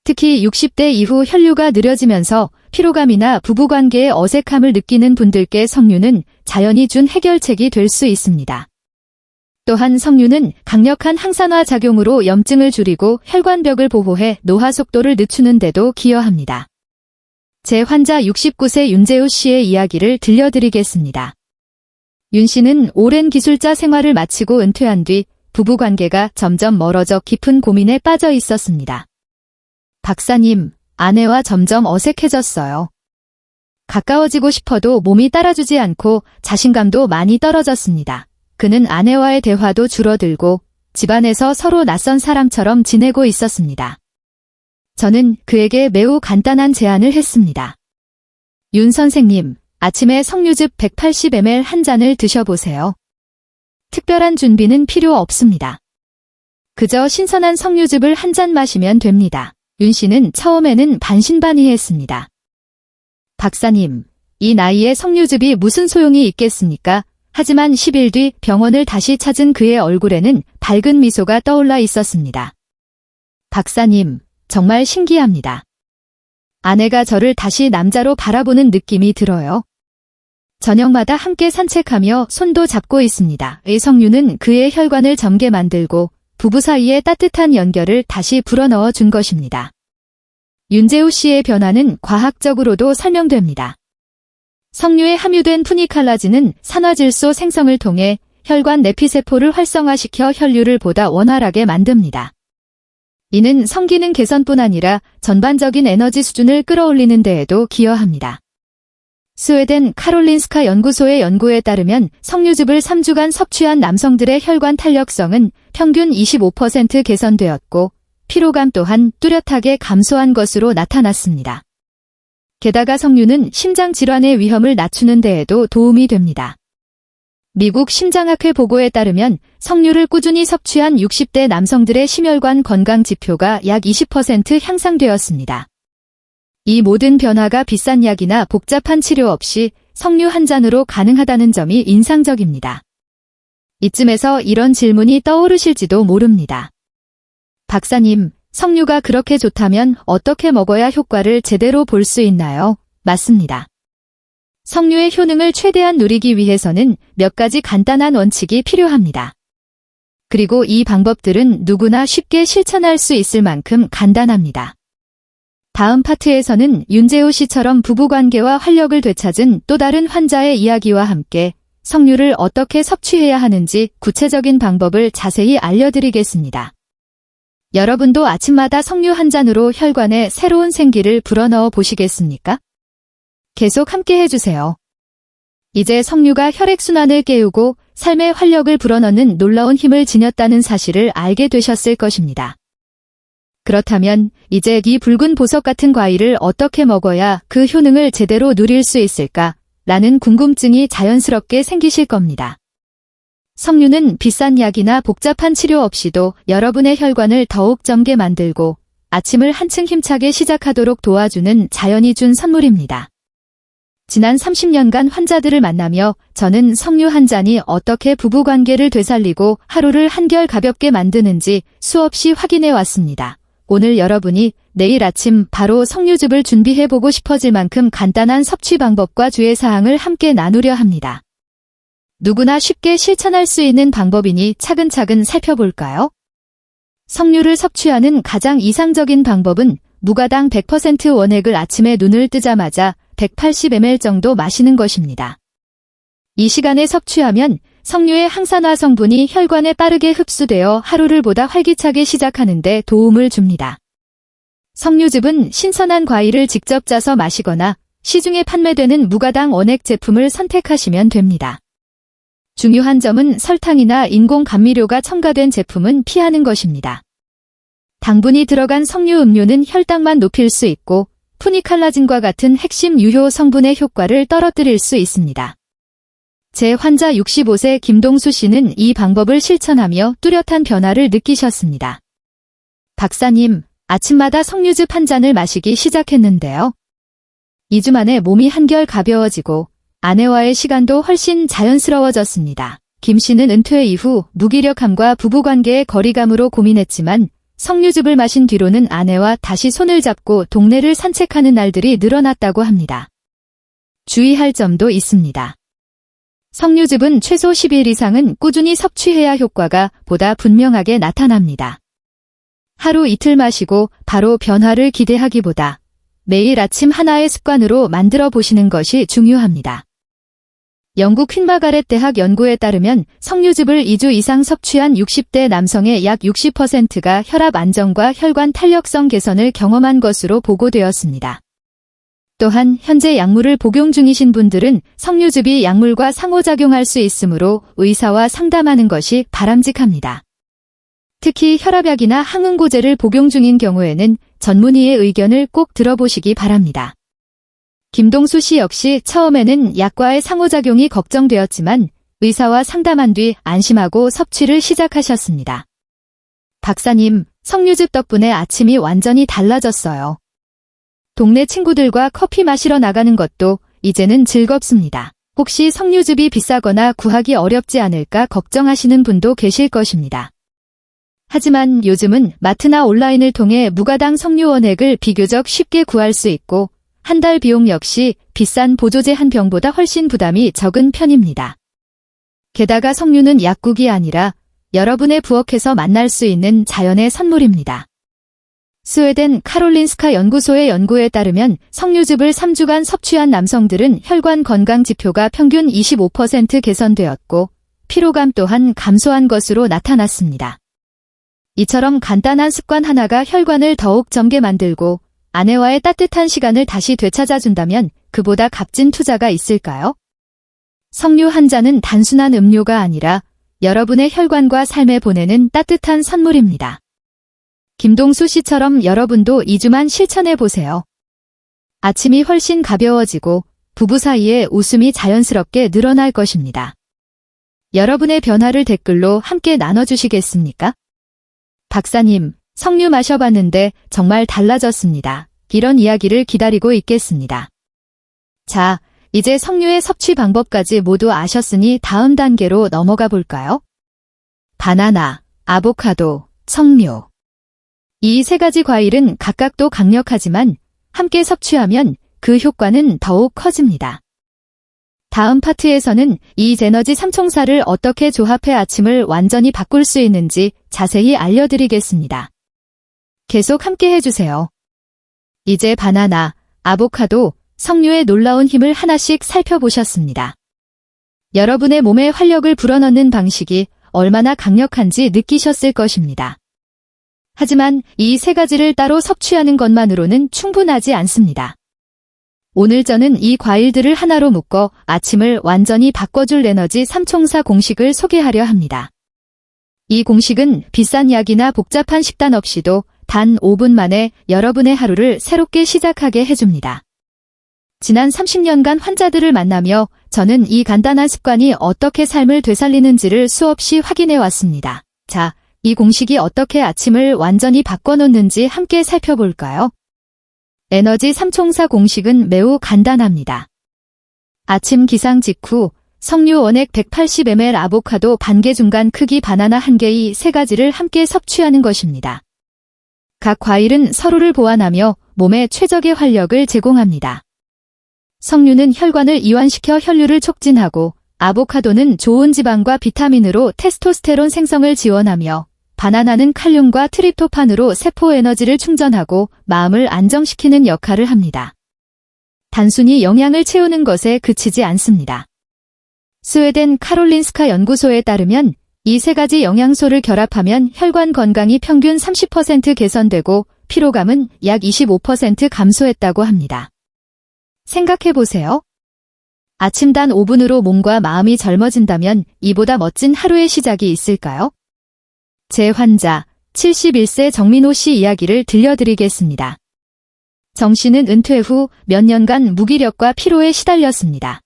특히 60대 이후 혈류가 느려지면서 피로감이나 부부관계의 어색함을 느끼는 분들께 석류는 자연이 준 해결책이 될 수 있습니다. 또한 석류는 강력한 항산화 작용으로 염증을 줄이고 혈관벽을 보호해 노화 속도를 늦추는 데도 기여합니다. 제 환자 69세 윤재우 씨의 이야기를 들려드리겠습니다. 윤 씨는 오랜 기술자 생활을 마치고 은퇴한 뒤 부부관계가 점점 멀어져 깊은 고민에 빠져 있었습니다. 박사님, 아내와 점점 어색해졌어요. 가까워지고 싶어도 몸이 따라주지 않고 자신감도 많이 떨어졌습니다. 그는 아내와의 대화도 줄어들고 집안에서 서로 낯선 사람처럼 지내고 있었습니다. 저는 그에게 매우 간단한 제안을 했습니다. 윤 선생님, 아침에 석류즙 180ml 한 잔을 드셔보세요. 특별한 준비는 필요 없습니다. 그저 신선한 석류즙을 한 잔 마시면 됩니다. 윤 씨는 처음에는 반신반의했습니다. 박사님, 이 나이에 석류즙이 무슨 소용이 있겠습니까? 하지만 10일 뒤 병원을 다시 찾은 그의 얼굴에는 밝은 미소가 떠올라 있었습니다. 박사님, 정말 신기합니다. 아내가 저를 다시 남자로 바라보는 느낌이 들어요. 저녁마다 함께 산책하며 손도 잡고 있습니다. 이 석류는 그의 혈관을 젊게 만들고 부부 사이의 따뜻한 연결을 다시 불어넣어 준 것입니다. 윤재우 씨의 변화는 과학적으로도 설명됩니다. 석류에 함유된 푸니칼라진은 산화질소 생성을 통해 혈관 내피세포를 활성화시켜 혈류를 보다 원활하게 만듭니다. 이는 성기능 개선뿐 아니라 전반적인 에너지 수준을 끌어올리는 데에도 기여합니다. 스웨덴 카롤린스카 연구소의 연구에 따르면 석류즙을 3주간 섭취한 남성들의 혈관 탄력성은 평균 25% 개선되었고 피로감 또한 뚜렷하게 감소한 것으로 나타났습니다. 게다가 석류는 심장 질환의 위험을 낮추는 데에도 도움이 됩니다. 미국 심장학회 보고에 따르면 석류를 꾸준히 섭취한 60대 남성들의 심혈관 건강 지표가 약 20% 향상되었습니다. 이 모든 변화가 비싼 약이나 복잡한 치료 없이 석류 한 잔으로 가능하다는 점이 인상적입니다. 이쯤에서 이런 질문이 떠오르실지도 모릅니다. 박사님, 석류가 그렇게 좋다면 어떻게 먹어야 효과를 제대로 볼 수 있나요? 맞습니다. 석류의 효능을 최대한 누리기 위해서는 몇 가지 간단한 원칙이 필요합니다. 그리고 이 방법들은 누구나 쉽게 실천할 수 있을 만큼 간단합니다. 다음 파트에서는 윤재우 씨처럼 부부관계와 활력을 되찾은 또 다른 환자의 이야기와 함께 석류를 어떻게 섭취해야 하는지 구체적인 방법을 자세히 알려드리겠습니다. 여러분도 아침마다 석류 한 잔으로 혈관에 새로운 생기를 불어넣어 보시겠습니까? 계속 함께 해주세요. 이제 석류가 혈액순환을 깨우고 삶의 활력을 불어넣는 놀라운 힘을 지녔다는 사실을 알게 되셨을 것입니다. 그렇다면 이제 이 붉은 보석 같은 과일을 어떻게 먹어야 그 효능을 제대로 누릴 수 있을까? 라는 궁금증이 자연스럽게 생기실 겁니다. 석류는 비싼 약이나 복잡한 치료 없이도 여러분의 혈관을 더욱 젊게 만들고 아침을 한층 힘차게 시작하도록 도와주는 자연이 준 선물입니다. 지난 30년간 환자들을 만나며 저는 석류 한 잔이 어떻게 부부관계를 되살리고 하루를 한결 가볍게 만드는지 수없이 확인해 왔습니다. 오늘 여러분이 내일 아침 바로 석류즙을 준비해보고 싶어질 만큼 간단한 섭취 방법과 주의사항을 함께 나누려 합니다. 누구나 쉽게 실천할 수 있는 방법이니 차근차근 살펴볼까요? 석류를 섭취하는 가장 이상적인 방법은 무가당 100% 원액을 아침에 눈을 뜨자마자 180ml 정도 마시는 것입니다. 이 시간에 섭취하면 석류의 항산화 성분이 혈관에 빠르게 흡수되어 하루를 보다 활기차게 시작하는 데 도움을 줍니다. 석류즙은 신선한 과일을 직접 짜서 마시거나 시중에 판매되는 무가당 원액 제품을 선택하시면 됩니다. 중요한 점은 설탕이나 인공 감미료가 첨가된 제품은 피하는 것입니다. 당분이 들어간 석류 음료는 혈당만 높일 수 있고 푸니칼라진과 같은 핵심 유효 성분의 효과를 떨어뜨릴 수 있습니다. 제 환자 65세 김동수 씨는 이 방법을 실천하며 뚜렷한 변화를 느끼셨습니다. 박사님, 아침마다 석류즙 한 잔을 마시기 시작했는데요. 2주 만에 몸이 한결 가벼워지고 아내와의 시간도 훨씬 자연스러워졌습니다. 김 씨는 은퇴 이후 무기력함과 부부관계의 거리감으로 고민했지만 석류즙을 마신 뒤로는 아내와 다시 손을 잡고 동네를 산책하는 날들이 늘어났다고 합니다. 주의할 점도 있습니다. 석류즙은 최소 10일 이상은 꾸준히 섭취해야 효과가 보다 분명하게 나타납니다. 하루 이틀 마시고 바로 변화를 기대하기보다 매일 아침 하나의 습관으로 만들어 보시는 것이 중요합니다. 영국 퀸마가렛 대학 연구에 따르면 석류즙을 2주 이상 섭취한 60대 남성의 약 60%가 혈압 안정과 혈관 탄력성 개선을 경험한 것으로 보고되었습니다. 또한 현재 약물을 복용 중이신 분들은 석류즙이 약물과 상호작용할 수 있으므로 의사와 상담하는 것이 바람직합니다. 특히 혈압약이나 항응고제를 복용 중인 경우에는 전문의의 의견을 꼭 들어보시기 바랍니다. 김동수 씨 역시 처음에는 약과의 상호작용이 걱정되었지만 의사와 상담한 뒤 안심하고 섭취를 시작하셨습니다. 박사님, 석류즙 덕분에 아침이 완전히 달라졌어요. 동네 친구들과 커피 마시러 나가는 것도 이제는 즐겁습니다. 혹시 석류즙이 비싸거나 구하기 어렵지 않을까 걱정하시는 분도 계실 것입니다. 하지만 요즘은 마트나 온라인을 통해 무가당 석류 원액을 비교적 쉽게 구할 수 있고 한 달 비용 역시 비싼 보조제 한 병보다 훨씬 부담이 적은 편입니다. 게다가 석류는 약국이 아니라 여러분의 부엌에서 만날 수 있는 자연의 선물입니다. 스웨덴 카롤린스카 연구소의 연구에 따르면 석류즙을 3주간 섭취한 남성들은 혈관 건강 지표가 평균 25% 개선되었고 피로감 또한 감소한 것으로 나타났습니다. 이처럼 간단한 습관 하나가 혈관을 더욱 젊게 만들고 아내와의 따뜻한 시간을 다시 되찾아준다면 그보다 값진 투자가 있을까요? 석류 한 잔은 단순한 음료가 아니라 여러분의 혈관과 삶에 보내는 따뜻한 선물입니다. 김동수 씨처럼 여러분도 2주만 실천해 보세요. 아침이 훨씬 가벼워지고 부부 사이에 웃음이 자연스럽게 늘어날 것입니다. 여러분의 변화를 댓글로 함께 나눠주시겠습니까? 박사님, 석류 마셔봤는데 정말 달라졌습니다. 이런 이야기를 기다리고 있겠습니다. 자, 이제 석류의 섭취 방법까지 모두 아셨으니 다음 단계로 넘어가 볼까요? 바나나, 아보카도, 석류. 이 세 가지 과일은 각각도 강력하지만 함께 섭취하면 그 효과는 더욱 커집니다. 다음 파트에서는 이 에너지 삼총사를 어떻게 조합해 아침을 완전히 바꿀 수 있는지 자세히 알려드리겠습니다. 계속 함께 해주세요. 이제 바나나, 아보카도, 석류의 놀라운 힘을 하나씩 살펴보셨습니다. 여러분의 몸에 활력을 불어넣는 방식이 얼마나 강력한지 느끼셨을 것입니다. 하지만 이 세 가지를 따로 섭취하는 것만으로는 충분하지 않습니다. 오늘 저는 이 과일들을 하나로 묶어 아침을 완전히 바꿔줄 에너지 삼총사 공식을 소개하려 합니다. 이 공식은 비싼 약이나 복잡한 식단 없이도 단 5분 만에 여러분의 하루를 새롭게 시작하게 해줍니다. 지난 30년간 환자들을 만나며 저는 이 간단한 습관이 어떻게 삶을 되살리는지를 수없이 확인해 왔습니다. 자, 이 공식이 어떻게 아침을 완전히 바꿔놓는지 함께 살펴볼까요? 에너지 삼총사 공식은 매우 간단합니다. 아침 기상 직후 석류 원액 180ml 아보카도 반개 중간 크기 바나나 1개 이 세 가지를 함께 섭취하는 것입니다. 각 과일은 서로를 보완하며 몸에 최적의 활력을 제공합니다. 석류는 혈관을 이완시켜 혈류를 촉진하고 아보카도는 좋은 지방과 비타민으로 테스토스테론 생성을 지원하며 바나나는 칼륨과 트립토판으로 세포 에너지를 충전하고 마음을 안정시키는 역할을 합니다. 단순히 영양을 채우는 것에 그치지 않습니다. 스웨덴 카롤린스카 연구소에 따르면 이 세 가지 영양소를 결합하면 혈관 건강이 평균 30% 개선되고 피로감은 약 25% 감소했다고 합니다. 생각해보세요. 아침 단 5분으로 몸과 마음이 젊어진다면 이보다 멋진 하루의 시작이 있을까요? 제 환자 71세 정민호 씨 이야기를 들려드리겠습니다. 정 씨는 은퇴 후 몇 년간 무기력과 피로에 시달렸습니다.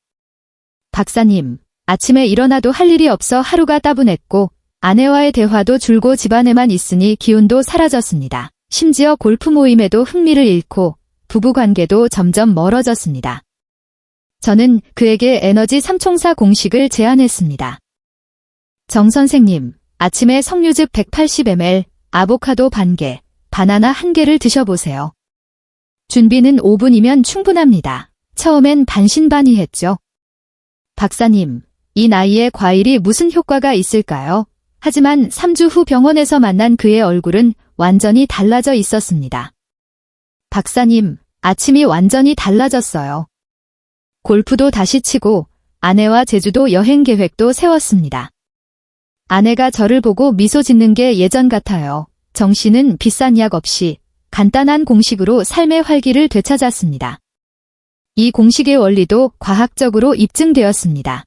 박사님, 아침에 일어나도 할 일이 없어 하루가 따분했고 아내와의 대화도 줄고 집안에만 있으니 기운도 사라졌습니다. 심지어 골프 모임에도 흥미를 잃고 부부관계도 점점 멀어졌습니다. 저는 그에게 에너지 삼총사 공식을 제안했습니다. 정 선생님, 아침에 석류즙 180ml, 아보카도 반개, 바나나 1개를 드셔보세요. 준비는 5분이면 충분합니다. 처음엔 반신반의했죠. 박사님, 이 나이에 과일이 무슨 효과가 있을까요? 하지만 3주 후 병원에서 만난 그의 얼굴은 완전히 달라져 있었습니다. 박사님, 아침이 완전히 달라졌어요. 골프도 다시 치고 아내와 제주도 여행 계획도 세웠습니다. 아내가 저를 보고 미소 짓는 게 예전 같아요. 정 씨는 비싼 약 없이 간단한 공식으로 삶의 활기를 되찾았습니다. 이 공식의 원리도 과학적으로 입증되었습니다.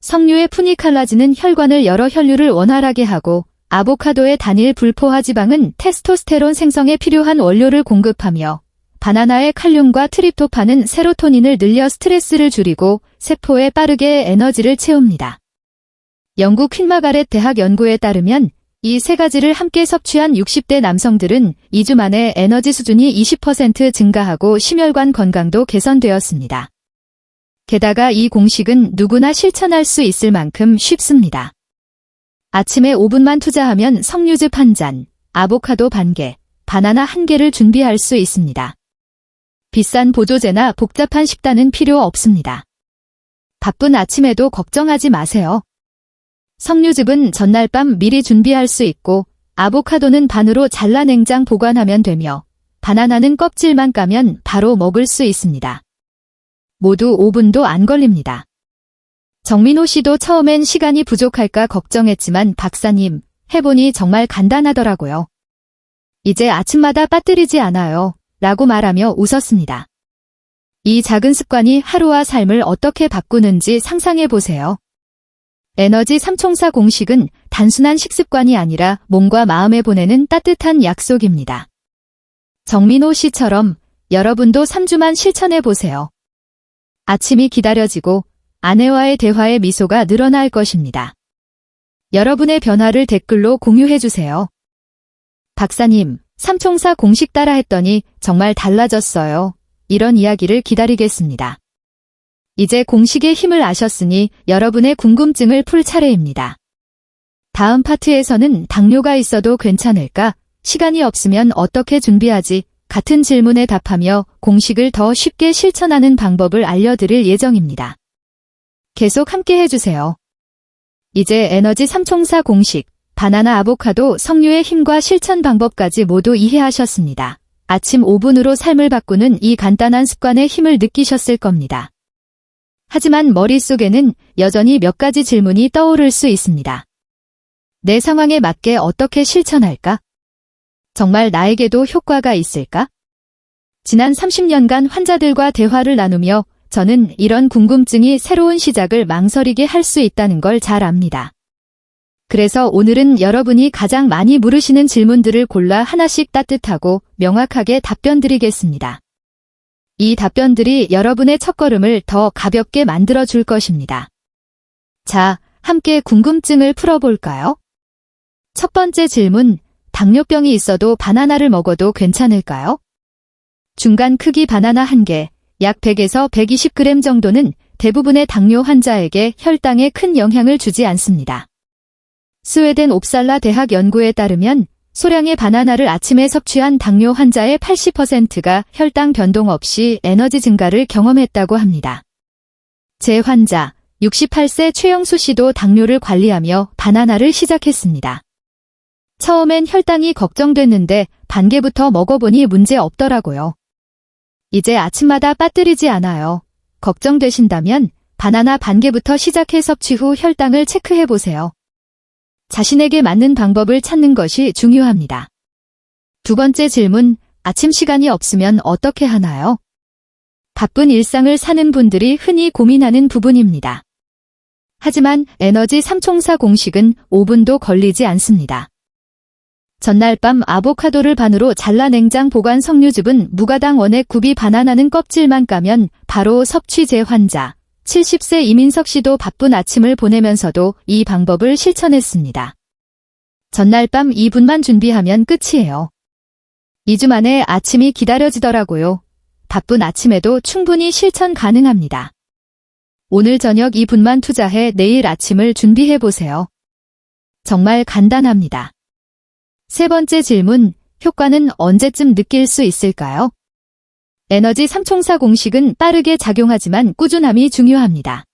석류의 푸니칼라진은 혈관을 열어 혈류를 원활하게 하고 아보카도의 단일 불포화 지방은 테스토스테론 생성에 필요한 원료를 공급하며 바나나의 칼륨과 트립토판은 세로토닌을 늘려 스트레스를 줄이고 세포에 빠르게 에너지를 채웁니다. 영국 퀸마가렛 대학 연구에 따르면 이 세 가지를 함께 섭취한 60대 남성들은 2주 만에 에너지 수준이 20% 증가하고 심혈관 건강도 개선되었습니다. 게다가 이 공식은 누구나 실천할 수 있을 만큼 쉽습니다. 아침에 5분만 투자하면 석류즙 1잔, 아보카도 반개, 바나나 1개를 준비할 수 있습니다. 비싼 보조제나 복잡한 식단은 필요 없습니다. 바쁜 아침에도 걱정하지 마세요. 석류즙은 전날 밤 미리 준비할 수 있고 아보카도는 반으로 잘라 냉장 보관하면 되며 바나나는 껍질만 까면 바로 먹을 수 있습니다. 모두 5분도 안 걸립니다. 정민호 씨도 처음엔 시간이 부족할까 걱정했지만 박사님, 해보니 정말 간단하더라고요. 이제 아침마다 빠뜨리지 않아요. 라고 말하며 웃었습니다. 이 작은 습관이 하루와 삶을 어떻게 바꾸는지 상상해 보세요. 에너지 삼총사 공식은 단순한 식습관이 아니라 몸과 마음에 보내는 따뜻한 약속입니다. 정민호 씨처럼 여러분도 3주만 실천해 보세요. 아침이 기다려지고 아내와의 대화에 미소가 늘어날 것입니다. 여러분의 변화를 댓글로 공유해 주세요. 박사님, 삼총사 공식 따라 했더니 정말 달라졌어요. 이런 이야기를 기다리겠습니다. 이제 공식의 힘을 아셨으니 여러분의 궁금증을 풀 차례입니다. 다음 파트에서는 당뇨가 있어도 괜찮을까? 시간이 없으면 어떻게 준비하지? 같은 질문에 답하며 공식을 더 쉽게 실천하는 방법을 알려드릴 예정입니다. 계속 함께 해주세요. 이제 에너지 삼총사 공식, 바나나 아보카도 석류의 힘과 실천 방법까지 모두 이해하셨습니다. 아침 5분으로 삶을 바꾸는 이 간단한 습관의 힘을 느끼셨을 겁니다. 하지만 머릿속에는 여전히 몇 가지 질문이 떠오를 수 있습니다. 내 상황에 맞게 어떻게 실천할까? 정말 나에게도 효과가 있을까? 지난 30년간 환자들과 대화를 나누며 저는 이런 궁금증이 새로운 시작을 망설이게 할 수 있다는 걸 잘 압니다. 그래서 오늘은 여러분이 가장 많이 물으시는 질문들을 골라 하나씩 따뜻하고 명확하게 답변드리겠습니다. 이 답변들이 여러분의 첫걸음을 더 가볍게 만들어 줄 것입니다. 자, 함께 궁금증을 풀어볼까요? 첫 번째 질문, 당뇨병이 있어도 바나나를 먹어도 괜찮을까요? 중간 크기 바나나 1개, 약 100에서 120g 정도는 대부분의 당뇨 환자에게 혈당에 큰 영향을 주지 않습니다. 스웨덴 옵살라 대학 연구에 따르면 소량의 바나나를 아침에 섭취한 당뇨 환자의 80%가 혈당 변동 없이 에너지 증가를 경험했다고 합니다. 제 환자, 68세 최영수 씨도 당뇨를 관리하며 바나나를 시작했습니다. 처음엔 혈당이 걱정됐는데 반개부터 먹어보니 문제 없더라고요. 이제 아침마다 빠뜨리지 않아요. 걱정되신다면 바나나 반개부터 시작해 섭취 후 혈당을 체크해보세요. 자신에게 맞는 방법을 찾는 것이 중요합니다. 두 번째 질문, 아침 시간이 없으면 어떻게 하나요? 바쁜 일상을 사는 분들이 흔히 고민하는 부분입니다. 하지만 에너지 삼총사 공식은 5분도 걸리지 않습니다. 전날 밤 아보카도를 반으로 잘라 냉장 보관 석류즙은 무가당 원액 구비 바나나는 껍질만 까면 바로 섭취 제 환자. 70세 이민석 씨도 바쁜 아침을 보내면서도 이 방법을 실천했습니다. 전날 밤 2분만 준비하면 끝이에요. 2주 만에 아침이 기다려지더라고요. 바쁜 아침에도 충분히 실천 가능합니다. 오늘 저녁 2분만 투자해 내일 아침을 준비해보세요. 정말 간단합니다. 세 번째 질문, 효과는 언제쯤 느낄 수 있을까요? 에너지 삼총사 공식은 빠르게 작용하지만 꾸준함이 중요합니다.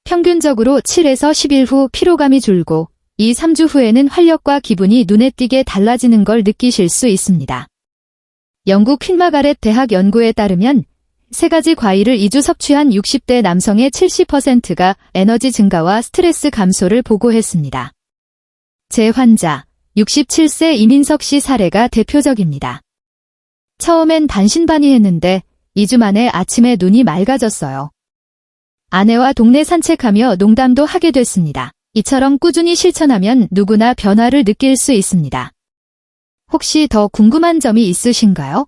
평균적으로 7에서 10일 후 피로감이 줄고 2-3주 후에는 활력과 기분이 눈에 띄게 달라지는 걸 느끼실 수 있습니다. 영국 퀸마가렛 대학 연구에 따르면 3가지 과일을 2주 섭취한 60대 남성의 70%가 에너지 증가와 스트레스 감소를 보고했습니다. 제 환자, 67세 이민석 씨 사례가 대표적입니다. 처음엔 반신반의했는데 2주 만에 아침에 눈이 맑아졌어요. 아내와 동네 산책하며 농담도 하게 됐습니다. 이처럼 꾸준히 실천하면 누구나 변화를 느낄 수 있습니다. 혹시 더 궁금한 점이 있으신가요?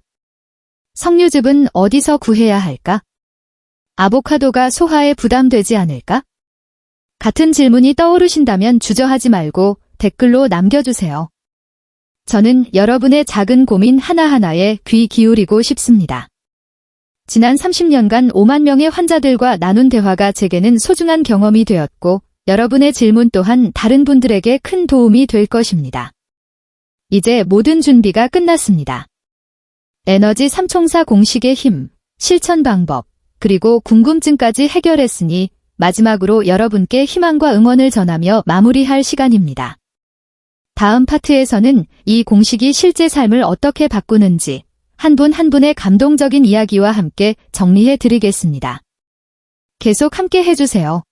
석류즙은 어디서 구해야 할까? 아보카도가 소화에 부담되지 않을까? 같은 질문이 떠오르신다면 주저하지 말고 댓글로 남겨주세요. 저는 여러분의 작은 고민 하나하나에 귀 기울이고 싶습니다. 지난 30년간 5만 명의 환자들과 나눈 대화가 제게는 소중한 경험이 되었고 여러분의 질문 또한 다른 분들에게 큰 도움이 될 것입니다. 이제 모든 준비가 끝났습니다. 에너지 삼총사 공식의 힘, 실천 방법, 그리고 궁금증까지 해결했으니 마지막으로 여러분께 희망과 응원을 전하며 마무리할 시간입니다. 다음 파트에서는 이 공식이 실제 삶을 어떻게 바꾸는지 한 분 한 분의 감동적인 이야기와 함께 정리해 드리겠습니다. 계속 함께 해주세요.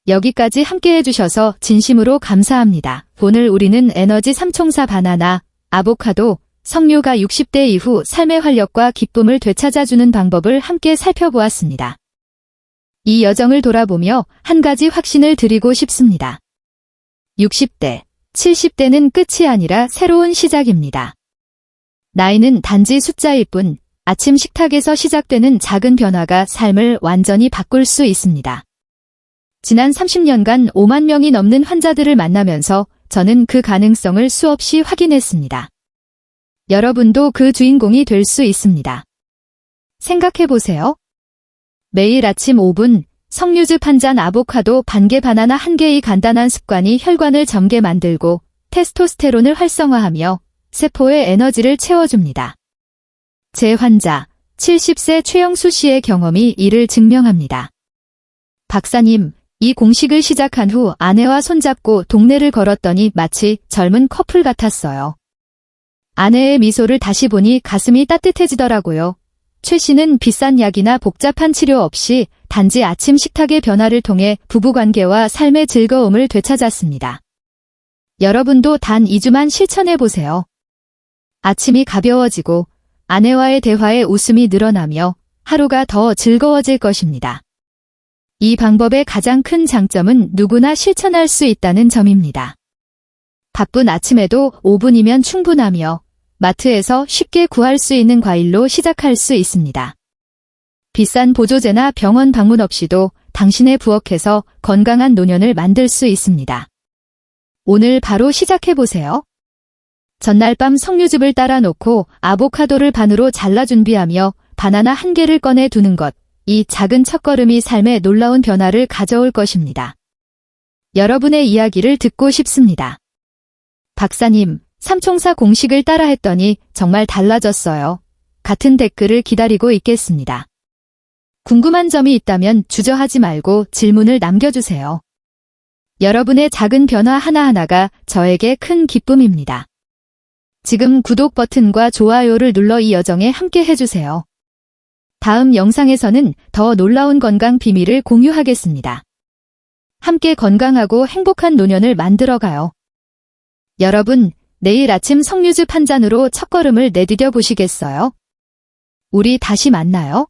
여기까지 함께 해주셔서 진심으로 감사합니다. 오늘 우리는 에너지 삼총사 바나나, 아보카도, 석류가 60대 이후 삶의 활력과 기쁨을 되찾아주는 방법을 함께 살펴보았습니다. 이 여정을 돌아보며 한 가지 확신을 드리고 싶습니다. 60대, 70대는 끝이 아니라 새로운 시작입니다. 나이는 단지 숫자일 뿐 아침 식탁에서 시작되는 작은 변화가 삶을 완전히 바꿀 수 있습니다. 지난 30년간 5만 명이 넘는 환자들을 만나면서 저는 그 가능성을 수없이 확인했습니다. 여러분도 그 주인공이 될 수 있습니다. 생각해보세요. 매일 아침 5분, 석류즙 한 잔, 아보카도 반 개, 바나나 한 개의 간단한 습관이 혈관을 젊게 만들고 테스토스테론을 활성화하며 세포의 에너지를 채워줍니다. 제 환자, 70세 최영수 씨의 경험이 이를 증명합니다. 박사님, 이 공식을 시작한 후 아내와 손잡고 동네를 걸었더니 마치 젊은 커플 같았어요. 아내의 미소를 다시 보니 가슴이 따뜻해지더라고요. 최 씨는 비싼 약이나 복잡한 치료 없이 단지 아침 식탁의 변화를 통해 부부관계와 삶의 즐거움을 되찾았습니다. 여러분도 단 2주만 실천해보세요. 아침이 가벼워지고 아내와의 대화에 웃음이 늘어나며 하루가 더 즐거워질 것입니다. 이 방법의 가장 큰 장점은 누구나 실천할 수 있다는 점입니다. 바쁜 아침에도 5분이면 충분하며 마트에서 쉽게 구할 수 있는 과일로 시작할 수 있습니다. 비싼 보조제나 병원 방문 없이도 당신의 부엌에서 건강한 노년을 만들 수 있습니다. 오늘 바로 시작해보세요. 전날 밤 석류즙을 따라 놓고 아보카도를 반으로 잘라 준비하며 바나나 한 개를 꺼내 두는 것. 이 작은 첫걸음이 삶에 놀라운 변화를 가져올 것입니다. 여러분의 이야기를 듣고 싶습니다. 박사님, 삼총사 공식을 따라 했더니 정말 달라졌어요. 같은 댓글을 기다리고 있겠습니다. 궁금한 점이 있다면 주저하지 말고 질문을 남겨주세요. 여러분의 작은 변화 하나하나가 저에게 큰 기쁨입니다. 지금 구독 버튼과 좋아요를 눌러 이 여정에 함께 해주세요. 다음 영상에서는 더 놀라운 건강 비밀을 공유하겠습니다. 함께 건강하고 행복한 노년을 만들어가요. 여러분, 내일 아침 석류즙 한 잔으로 첫걸음을 내디뎌 보시겠어요? 우리 다시 만나요.